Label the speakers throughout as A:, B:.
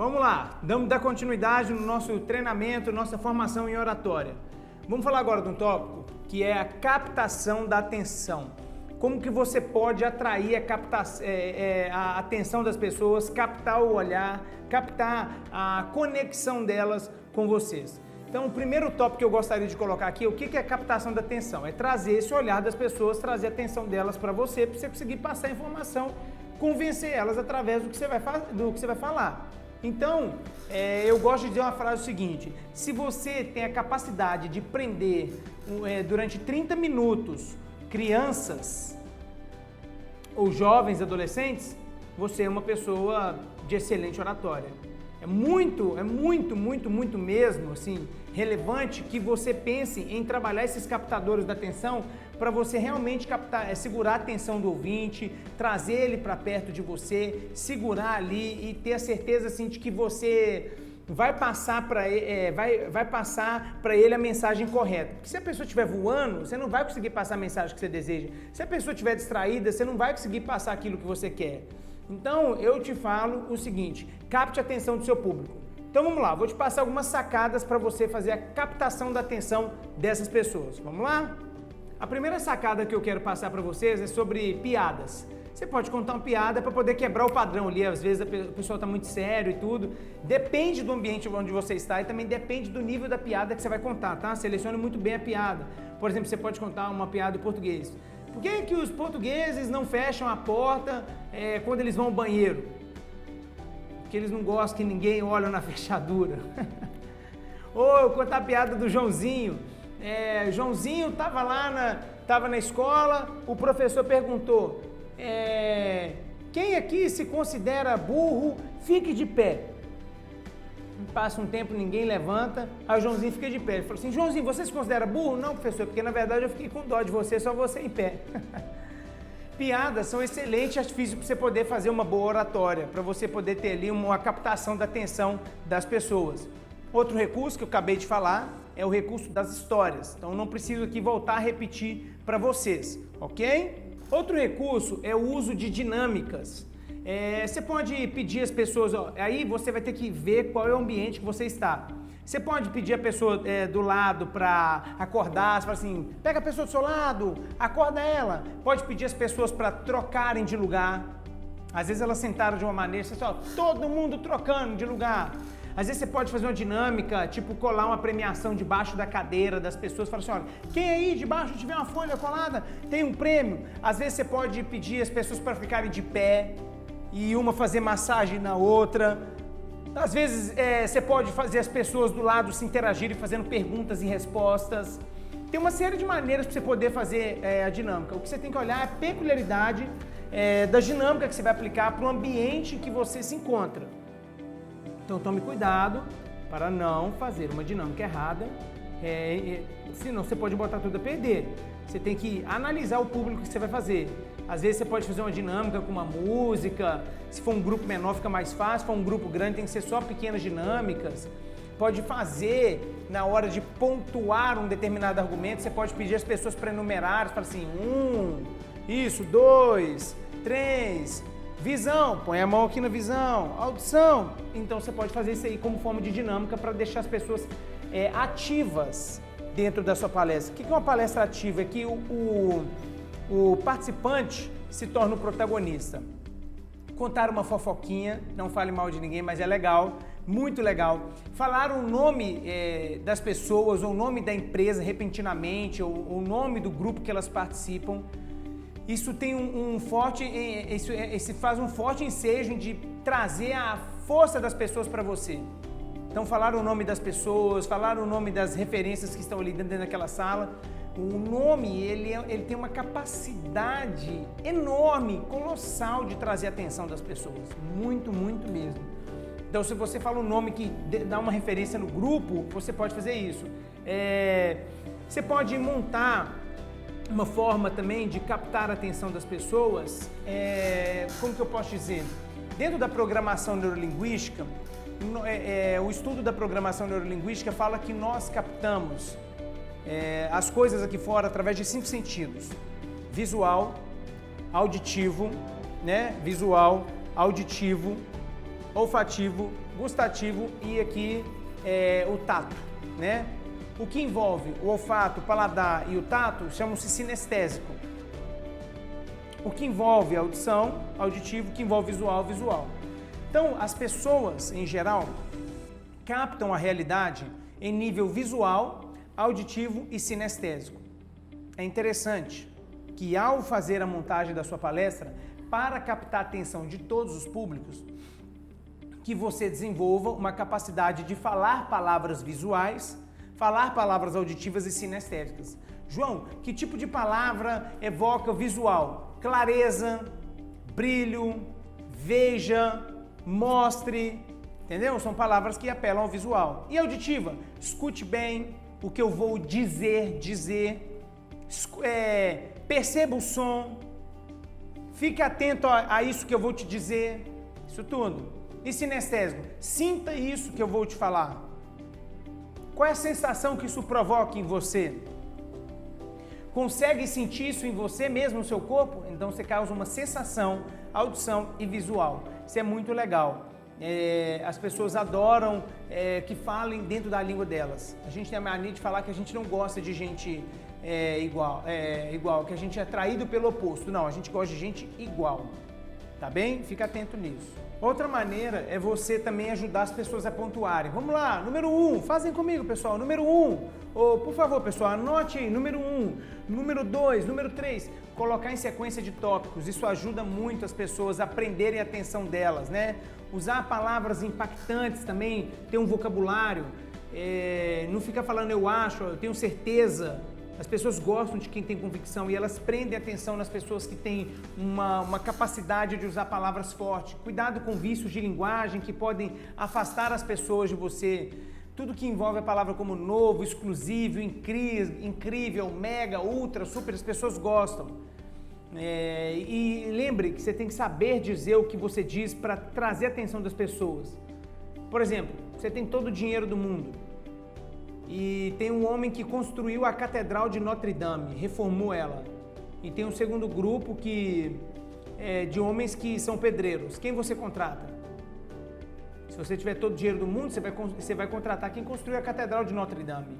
A: vamos lá. Vamos dar continuidade no nosso treinamento, nossa formação em oratória. Vamos falar agora de um tópico que é a captação da atenção. Como que você pode atrair a atenção das pessoas, captar o olhar, captar a conexão delas com vocês. Então, o primeiro tópico que eu gostaria de colocar aqui, o que é a captação da atenção? É trazer esse olhar das pessoas, trazer a atenção delas para você conseguir passar a informação, convencer elas através do que você vai falar. Então, eu gosto de dizer uma frase seguinte: se você tem a capacidade de prender durante 30 minutos crianças ou jovens adolescentes, você é uma pessoa de excelente oratória. É muito mesmo, assim, relevante que você pense em trabalhar esses captadores da atenção para você realmente segurar a atenção do ouvinte, trazer ele para perto de você, segurar ali e ter a certeza, assim, de que você vai passar para ele a mensagem correta. Porque se a pessoa estiver voando, você não vai conseguir passar a mensagem que você deseja. Se a pessoa estiver distraída, você não vai conseguir passar aquilo que você quer. Então, eu te falo o seguinte: capte a atenção do seu público. Então, vamos lá, vou te passar algumas sacadas para você fazer a captação da atenção dessas pessoas. Vamos lá? A primeira sacada que eu quero passar para vocês é sobre piadas. Você pode contar uma piada para poder quebrar o padrão ali. Às vezes o pessoal está muito sério e tudo. Depende do ambiente onde você está e também depende do nível da piada que você vai contar, tá? Selecione muito bem a piada. Por exemplo, você pode contar uma piada em português. Por que os portugueses não fecham a porta quando eles vão ao banheiro? Porque eles não gostam que ninguém olhe na fechadura. Ou eu contar a piada do Joãozinho. Joãozinho estava na escola, o professor perguntou: quem aqui se considera burro, fique de pé. Passa um tempo, ninguém levanta, aí o Joãozinho fica de pé. Ele falou assim: Joãozinho, você se considera burro? Não, professor, porque na verdade eu fiquei com dó de você, só você em pé. Piadas são excelentes artifícios para você poder fazer uma boa oratória, para você poder ter ali uma captação da atenção das pessoas. Outro recurso que eu acabei de falar é o recurso das histórias. Então não preciso aqui voltar a repetir para vocês, ok? Outro recurso é o uso de dinâmicas. Você pode pedir às pessoas, aí você vai ter que ver qual é o ambiente que você está. Você pode pedir a pessoa do lado para acordar, você fala assim: pega a pessoa do seu lado, acorda ela. Pode pedir as pessoas para trocarem de lugar. Às vezes elas sentaram de uma maneira, você fala: todo mundo trocando de lugar. Às vezes você pode fazer uma dinâmica, tipo colar uma premiação debaixo da cadeira das pessoas, falar assim: olha, quem aí debaixo tiver uma folha colada tem um prêmio. Às vezes você pode pedir as pessoas para ficarem de pé e uma fazer massagem na outra. Às vezes você pode fazer as pessoas do lado se interagirem fazendo perguntas e respostas. Tem uma série de maneiras para você poder fazer a dinâmica. O que você tem que olhar é a peculiaridade da dinâmica que você vai aplicar para o ambiente que você se encontra. Então tome cuidado para não fazer uma dinâmica errada, senão você pode botar tudo a perder. Você tem que analisar o público que você vai fazer. Às vezes você pode fazer uma dinâmica com uma música, se for um grupo menor fica mais fácil, se for um grupo grande tem que ser só pequenas dinâmicas. Pode fazer, na hora de pontuar um determinado argumento, você pode pedir às pessoas para enumerar, você fala assim: 2, 3, visão, põe a mão aqui na visão, audição. Então você pode fazer isso aí como forma de dinâmica para deixar as pessoas ativas dentro da sua palestra. O que é uma palestra ativa? É que o participante se torna o protagonista. Contar uma fofoquinha, não fale mal de ninguém, mas é legal, muito legal. Falar o nome das pessoas, ou o nome da empresa repentinamente, ou o nome do grupo que elas participam. Isso tem isso faz um forte ensejo de trazer a força das pessoas para você. Então, falar o nome das pessoas, falar o nome das referências que estão ali dentro daquela sala. O nome, ele tem uma capacidade enorme, colossal de trazer a atenção das pessoas. Muito mesmo. Então, se você fala um nome que dá uma referência no grupo, você pode fazer isso. Você pode montar uma forma também de captar a atenção das pessoas, como que eu posso dizer? Dentro da programação neurolinguística, o estudo da programação neurolinguística fala que nós captamos as coisas aqui fora através de 5 sentidos: visual, auditivo, né? Visual, auditivo, olfativo, gustativo e aqui o tato, né? O que envolve o olfato, o paladar e o tato chama-se sinestésico. O que envolve a audição, auditivo, o que envolve visual, visual. Então, as pessoas, em geral, captam a realidade em nível visual, auditivo e sinestésico. É interessante que, ao fazer a montagem da sua palestra, para captar a atenção de todos os públicos, que você desenvolva uma capacidade de falar palavras visuais, falar palavras auditivas e sinestésicas. João, que tipo de palavra evoca visual? Clareza, brilho, veja, mostre, entendeu? São palavras que apelam ao visual. E auditiva? Escute bem o que eu vou dizer, perceba o som, fique atento a isso que eu vou te dizer, isso tudo. E sinestésico? Sinta isso que eu vou te falar. Qual é a sensação que isso provoca em você? Consegue sentir isso em você mesmo, no seu corpo? Então você causa uma sensação, audição e visual. Isso é muito legal. As pessoas adoram que falem dentro da língua delas. A gente tem a mania de falar que a gente não gosta de gente igual, que a gente é atraído pelo oposto. Não, a gente gosta de gente igual. Tá bem? Fica atento nisso. Outra maneira é você também ajudar as pessoas a pontuarem. Vamos lá, número 1, fazem comigo, pessoal. Número 1, por favor, pessoal, anote aí, número 1, número 2, número 3. Colocar em sequência de tópicos, isso ajuda muito as pessoas a prenderem a atenção delas, né? Usar palavras impactantes também, ter um vocabulário, não ficar falando eu acho, eu tenho certeza. As pessoas gostam de quem tem convicção e elas prendem atenção nas pessoas que têm uma capacidade de usar palavras fortes. Cuidado com vícios de linguagem que podem afastar as pessoas de você. Tudo que envolve a palavra como novo, exclusivo, incrível, mega, ultra, super, as pessoas gostam. E lembre que você tem que saber dizer o que você diz para trazer a atenção das pessoas. Por exemplo, você tem todo o dinheiro do mundo. E tem um homem que construiu a Catedral de Notre Dame, reformou ela. E tem um segundo grupo de homens que são pedreiros. Quem você contrata? Se você tiver todo o dinheiro do mundo, você vai contratar quem construiu a Catedral de Notre Dame.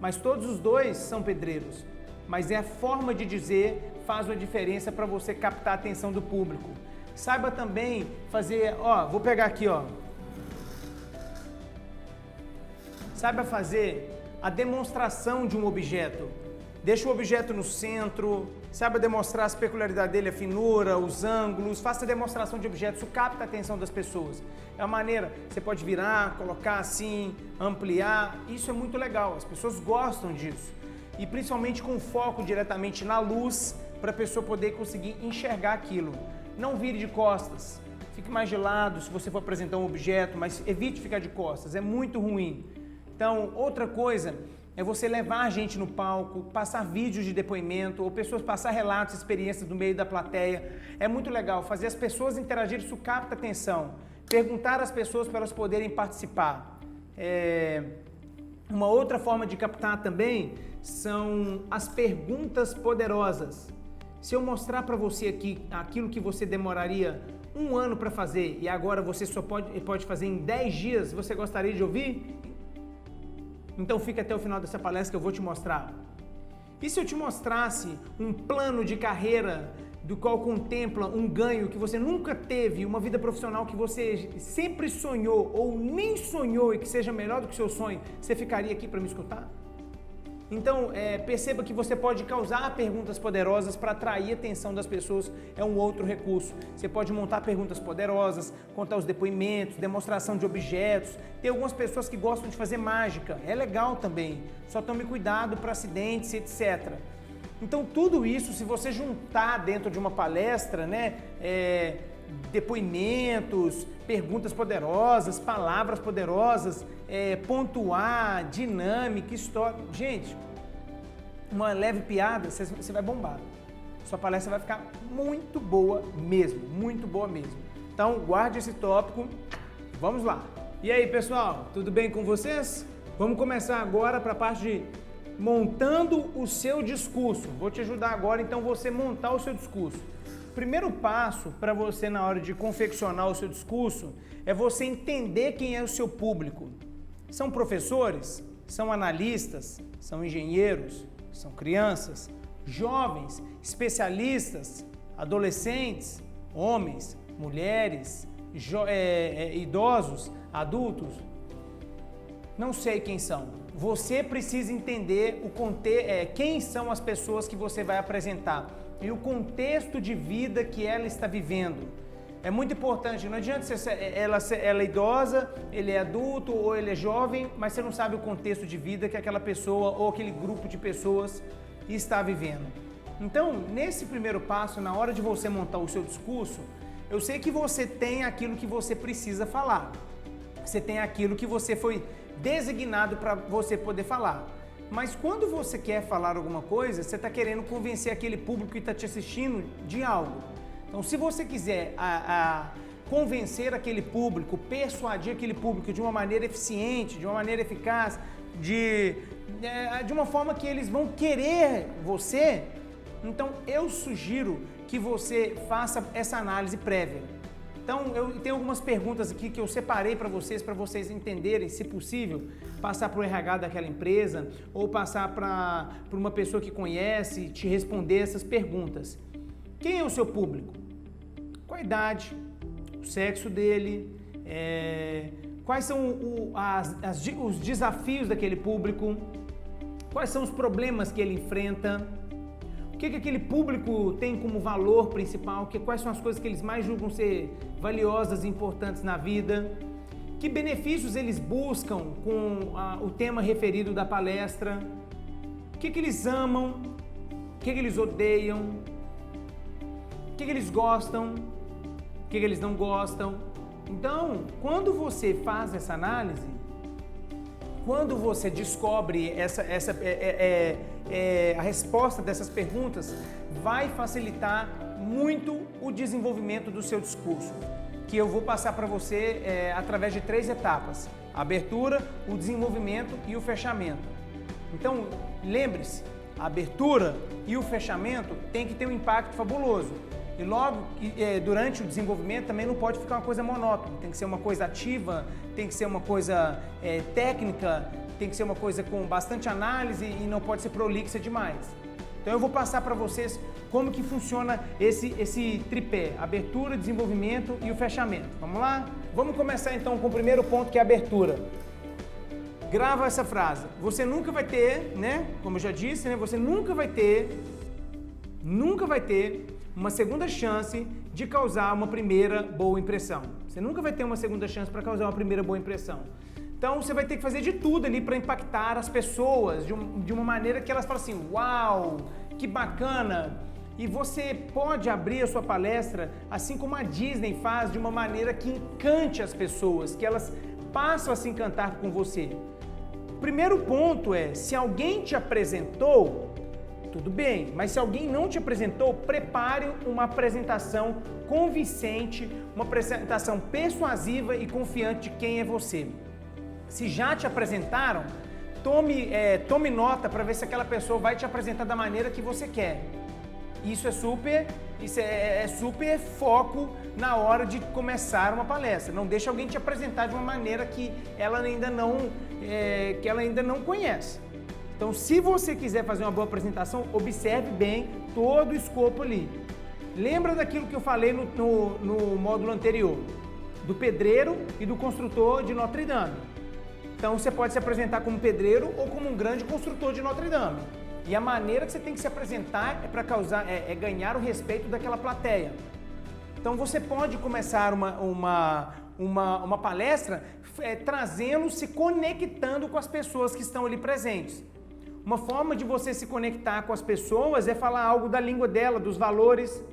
A: Mas todos os dois são pedreiros. Mas a forma de dizer faz uma diferença para você captar a atenção do público. Saiba também fazer, vou pegar aqui, Saiba fazer a demonstração de um objeto. Deixa o objeto no centro, saiba demonstrar as peculiaridades dele, a finura, os ângulos, faça a demonstração de objetos, isso capta a atenção das pessoas. É uma maneira, você pode virar, colocar assim, ampliar, isso é muito legal, as pessoas gostam disso. E principalmente com foco diretamente na luz, para a pessoa poder conseguir enxergar aquilo. Não vire de costas, fique mais de lado se você for apresentar um objeto, mas evite ficar de costas, é muito ruim. Então, outra coisa é você levar a gente no palco, passar vídeos de depoimento ou pessoas passar relatos, experiências no meio da plateia. É muito legal fazer as pessoas interagirem, isso capta atenção. Perguntar às pessoas para elas poderem participar. Uma outra forma de captar também são as perguntas poderosas. Se eu mostrar para você aqui aquilo que você demoraria 1 ano para fazer e agora você só pode fazer em 10 dias, você gostaria de ouvir? Então fica até o final dessa palestra que eu vou te mostrar. E se eu te mostrasse um plano de carreira do qual contempla um ganho que você nunca teve, uma vida profissional que você sempre sonhou ou nem sonhou e que seja melhor do que o seu sonho, você ficaria aqui para me escutar? Então, perceba que você pode causar perguntas poderosas para atrair a atenção das pessoas, é um outro recurso. Você pode montar perguntas poderosas, contar os depoimentos, demonstração de objetos. Tem algumas pessoas que gostam de fazer mágica, é legal também, só tome cuidado para acidentes, etc. Então, tudo isso, se você juntar dentro de uma palestra, depoimentos, perguntas poderosas, palavras poderosas, pontuar, dinâmica, história. Gente, uma leve piada, você vai bombar. Sua palestra vai ficar muito boa mesmo, muito boa mesmo. Então, guarde esse tópico. Vamos lá. E aí, pessoal, tudo bem com vocês? Vamos começar agora para a parte de montando o seu discurso. Vou te ajudar agora, então, você montar o seu discurso. O primeiro passo para você na hora de confeccionar o seu discurso é você entender quem é o seu público. São professores? São analistas? São engenheiros? São crianças? Jovens? Especialistas? Adolescentes? Homens? Mulheres? Idosos? Adultos? Não sei quem são. Você precisa entender quem são as pessoas que você vai apresentar e o contexto de vida que ela está vivendo. É muito importante, não adianta ela é idosa, ele é adulto ou ele é jovem, mas você não sabe o contexto de vida que aquela pessoa ou aquele grupo de pessoas está vivendo. Então, nesse primeiro passo, na hora de você montar o seu discurso, eu sei que você tem aquilo que você precisa falar. Você tem aquilo que você foi designado para você poder falar. Mas quando você quer falar alguma coisa, você está querendo convencer aquele público que está te assistindo de algo. Então, se você quiser convencer aquele público, persuadir aquele público de uma maneira eficiente, de uma maneira eficaz, de uma forma que eles vão querer você, então eu sugiro que você faça essa análise prévia. Então, eu tenho algumas perguntas aqui que eu separei para vocês entenderem, se possível, passar para o RH daquela empresa ou passar para uma pessoa que conhece te responder essas perguntas. Quem é o seu público? Qual a idade? O sexo dele? Quais são os desafios daquele público? Quais são os problemas que ele enfrenta? O que aquele público tem como valor principal? Quais são as coisas que eles mais julgam ser valiosas e importantes na vida? Que benefícios eles buscam com o tema referido da palestra? O que eles amam? O que eles odeiam? O que eles gostam? O que eles não gostam? Então, quando você faz essa análise, quando você descobre a resposta dessas perguntas, vai facilitar muito o desenvolvimento do seu discurso, que eu vou passar para você através de 3 etapas: a abertura, o desenvolvimento e o fechamento. Então, lembre-se, a abertura e o fechamento tem que ter um impacto fabuloso. E logo, durante o desenvolvimento também não pode ficar uma coisa monótona, tem que ser uma coisa ativa, tem que ser uma coisa técnica, tem que ser uma coisa com bastante análise e não pode ser prolixa demais. Então eu vou passar para vocês como que funciona esse tripé: abertura, desenvolvimento e o fechamento. Vamos lá? Vamos começar então com o primeiro ponto, que é a abertura. Grava essa frase: você nunca vai ter, como eu já disse, você nunca vai ter uma segunda chance de causar uma primeira boa impressão. Você nunca vai ter uma segunda chance para causar uma primeira boa impressão. Então você vai ter que fazer de tudo ali para impactar as pessoas de uma maneira que elas falam assim: uau, que bacana! E você pode abrir a sua palestra, assim como a Disney faz, de uma maneira que encante as pessoas, que elas passam a se encantar com você. O primeiro ponto é: se alguém te apresentou, tudo bem, mas se alguém não te apresentou, prepare uma apresentação convincente, uma apresentação persuasiva e confiante de quem é você. Se já te apresentaram, tome nota para ver se aquela pessoa vai te apresentar da maneira que você quer. Isso é super foco na hora de começar uma palestra. Não deixe alguém te apresentar de uma maneira que ela ainda não conhece. Então, se você quiser fazer uma boa apresentação, observe bem todo o escopo ali. Lembra daquilo que eu falei no módulo anterior, do pedreiro e do construtor de Notre Dame. Então, você pode se apresentar como pedreiro ou como um grande construtor de Notre Dame. E a maneira que você tem que se apresentar é ganhar o respeito daquela plateia. Então, você pode começar uma palestra se conectando com as pessoas que estão ali presentes. Uma forma de você se conectar com as pessoas é falar algo da língua dela, dos valores,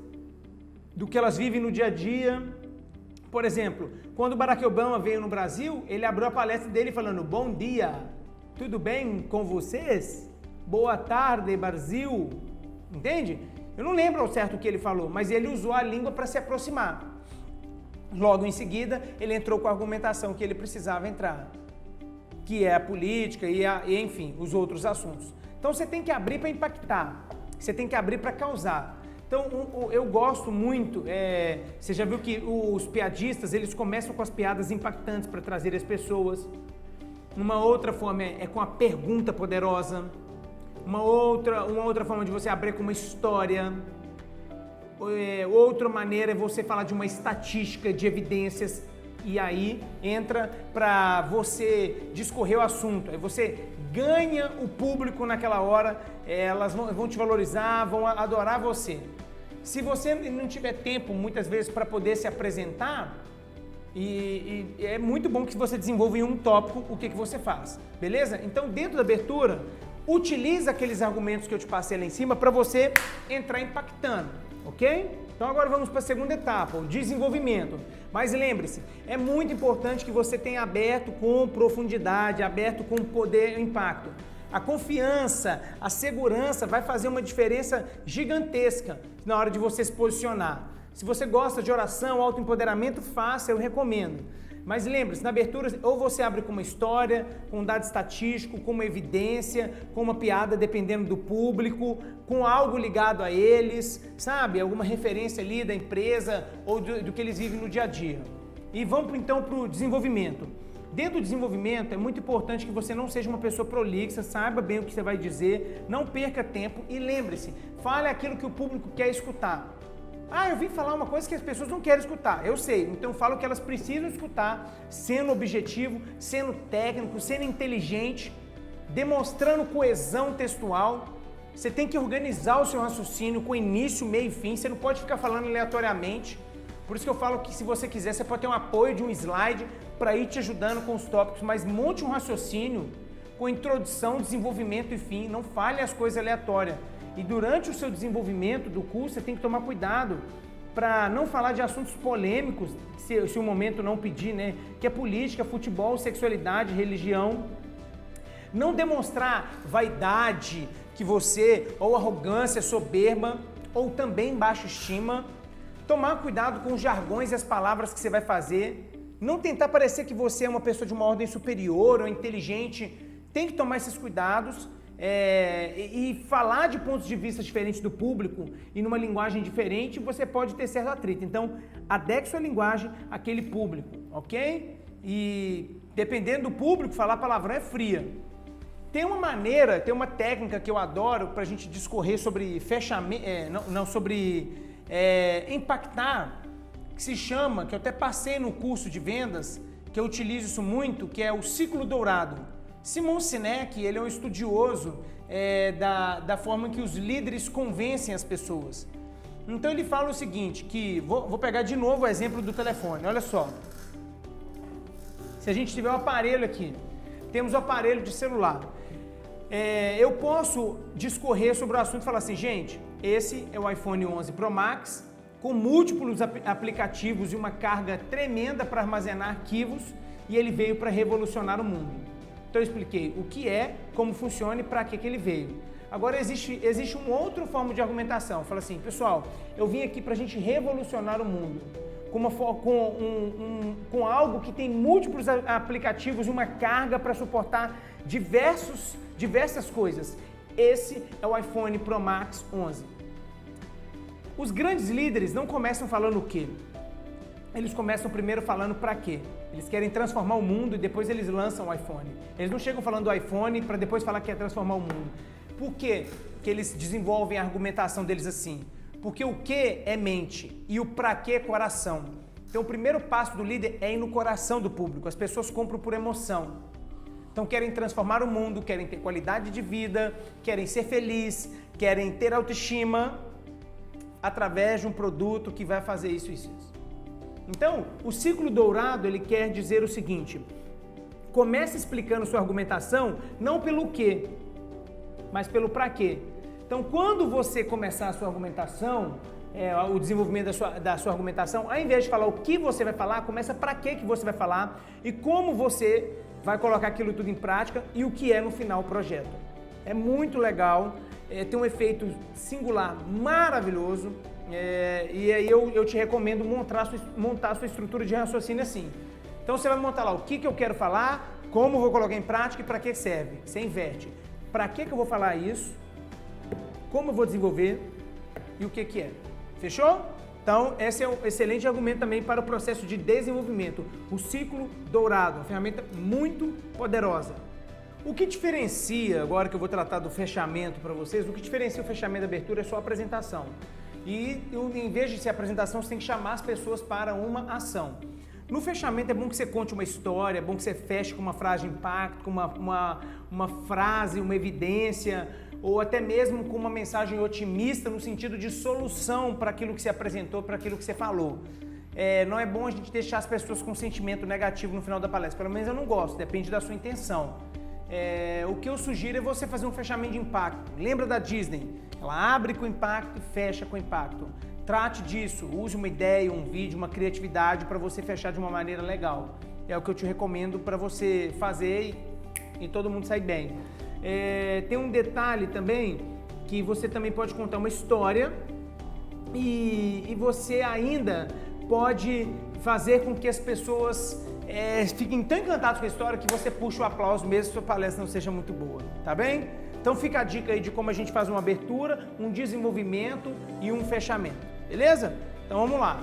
A: do que elas vivem no dia a dia. Por exemplo, quando o Barack Obama veio no Brasil, ele abriu a palestra dele falando: bom dia, tudo bem com vocês? Boa tarde, Brasil. Entende? Eu não lembro ao certo o que ele falou, mas ele usou a língua para se aproximar. Logo em seguida, ele entrou com a argumentação que ele precisava entrar, que é a política e enfim, os outros assuntos. Então você tem que abrir para impactar, você tem que abrir para causar. Então, eu gosto muito, você já viu que os piadistas, eles começam com as piadas impactantes para trazer as pessoas. Uma outra forma é com a pergunta poderosa. Uma outra forma de você abrir com uma história. Outra maneira é você falar de uma estatística, de evidências. E aí entra para você discorrer o assunto. Aí você ganha o público naquela hora, elas vão te valorizar, vão adorar você. Se você não tiver tempo, muitas vezes, para poder se apresentar, e é muito bom que você desenvolva em um tópico o que você faz, beleza? Então, dentro da abertura, utiliza aqueles argumentos que eu te passei lá em cima para você entrar impactando, ok? Então agora vamos para a segunda etapa, o desenvolvimento. Mas lembre-se, é muito importante que você tenha aberto com profundidade, aberto com poder e impacto. A confiança, a segurança vai fazer uma diferença gigantesca na hora de você se posicionar. Se você gosta de oração, autoempoderamento, faça, eu recomendo. Mas lembre-se, na abertura, ou você abre com uma história, com um dado estatístico, com uma evidência, com uma piada, dependendo do público, com algo ligado a eles, sabe? Alguma referência ali da empresa ou do que eles vivem no dia a dia. E vamos então para o desenvolvimento. Dentro do desenvolvimento, é muito importante que você não seja uma pessoa prolixa, saiba bem o que você vai dizer, não perca tempo e lembre-se, fale aquilo que o público quer escutar. Ah, eu vim falar uma coisa que as pessoas não querem escutar. Eu sei, então falo o que elas precisam escutar, sendo objetivo, sendo técnico, sendo inteligente, demonstrando coesão textual. Você tem que organizar o seu raciocínio com início, meio e fim. Você não pode ficar falando aleatoriamente. Por isso que eu falo que se você quiser, você pode ter um apoio de um slide para ir te ajudando com os tópicos, mas monte um raciocínio com introdução, desenvolvimento e fim. Não fale as coisas aleatórias. E durante o seu desenvolvimento do curso, você tem que tomar cuidado para não falar de assuntos polêmicos, se o momento não pedir, né? Que é política, futebol, sexualidade, religião. Não demonstrar vaidade que você, ou arrogância, soberba, ou também baixa estima. Tomar cuidado com os jargões e as palavras que você vai fazer. Não tentar parecer que você é uma pessoa de uma ordem superior ou inteligente. Tem que tomar esses cuidados. E falar de pontos de vista diferentes do público e numa linguagem diferente, você pode ter certo atrito. Então, adeque sua linguagem àquele público, ok? E dependendo do público, falar palavrão é fria. Tem uma maneira, tem uma técnica que eu adoro para a gente discorrer sobre fechamento, impactar, que se chama, que eu até passei no curso de vendas, que eu utilizo isso muito, que é o ciclo dourado. Simon Sinek, ele é um estudioso da forma que os líderes convencem as pessoas. Então ele fala o seguinte, que vou pegar de novo o exemplo do telefone, olha só. Se a gente tiver um aparelho aqui, temos o aparelho de celular. Eu posso discorrer sobre o assunto e falar assim, gente, esse é o iPhone 11 Pro Max, com múltiplos aplicativos e uma carga tremenda para armazenar arquivos, e ele veio para revolucionar o mundo. Então eu expliquei o que é, como funciona e para que ele veio. Agora existe uma outra forma de argumentação. Fala assim, pessoal, eu vim aqui para a gente revolucionar o mundo com algo que tem múltiplos aplicativos e uma carga para suportar diversas coisas. Esse é o iPhone Pro Max 11. Os grandes líderes não começam falando o quê? Eles começam primeiro falando para quê? Eles querem transformar o mundo e depois eles lançam o iPhone. Eles não chegam falando do iPhone para depois falar que quer transformar o mundo. Por quê que eles desenvolvem a argumentação deles assim? Porque o que é mente e o para quê é coração. Então o primeiro passo do líder é ir no coração do público. As pessoas compram por emoção. Então querem transformar o mundo, querem ter qualidade de vida, querem ser felizes, querem ter autoestima através de um produto que vai fazer isso e isso. Então, o ciclo dourado, ele quer dizer o seguinte, comece explicando sua argumentação, não pelo quê, mas pelo para quê. Então, quando você começar a sua argumentação, o desenvolvimento da sua argumentação, ao invés de falar o que você vai falar, começa para que você vai falar e como você vai colocar aquilo tudo em prática e o que é no final o projeto. É muito legal, tem um efeito singular maravilhoso. E aí eu te recomendo montar a sua estrutura de raciocínio assim. Então você vai montar lá o que eu quero falar, como eu vou colocar em prática e para que serve. Você inverte. Para que eu vou falar isso? Como eu vou desenvolver? e o que que é. Fechou? Então, esse é um excelente argumento também para o processo de desenvolvimento. O ciclo dourado, uma ferramenta muito poderosa. O que diferencia, agora que eu vou tratar do fechamento para vocês, o que diferencia o fechamento da abertura é só a apresentação. E em vez de ser apresentação, você tem que chamar as pessoas para uma ação. No fechamento é bom que você conte uma história, é bom que você feche com uma frase de impacto, com uma frase, uma evidência, ou até mesmo com uma mensagem otimista no sentido de solução para aquilo que você apresentou, para aquilo que você falou. Não é bom a gente deixar as pessoas com um sentimento negativo no final da palestra, pelo menos eu não gosto, depende da sua intenção. O que eu sugiro é você fazer um fechamento de impacto. Lembra da Disney? Ela abre com impacto e fecha com impacto. Trate disso, use uma ideia, um vídeo, uma criatividade para você fechar de uma maneira legal. É o que eu te recomendo para você fazer e todo mundo sair bem. Tem um detalhe também, que você também pode contar uma história e você ainda pode fazer com que as pessoas fiquem tão encantadas com a história que você puxa o aplauso mesmo se sua palestra não seja muito boa, tá bem? Então fica a dica aí de como a gente faz uma abertura, um desenvolvimento e um fechamento, beleza? Então vamos lá.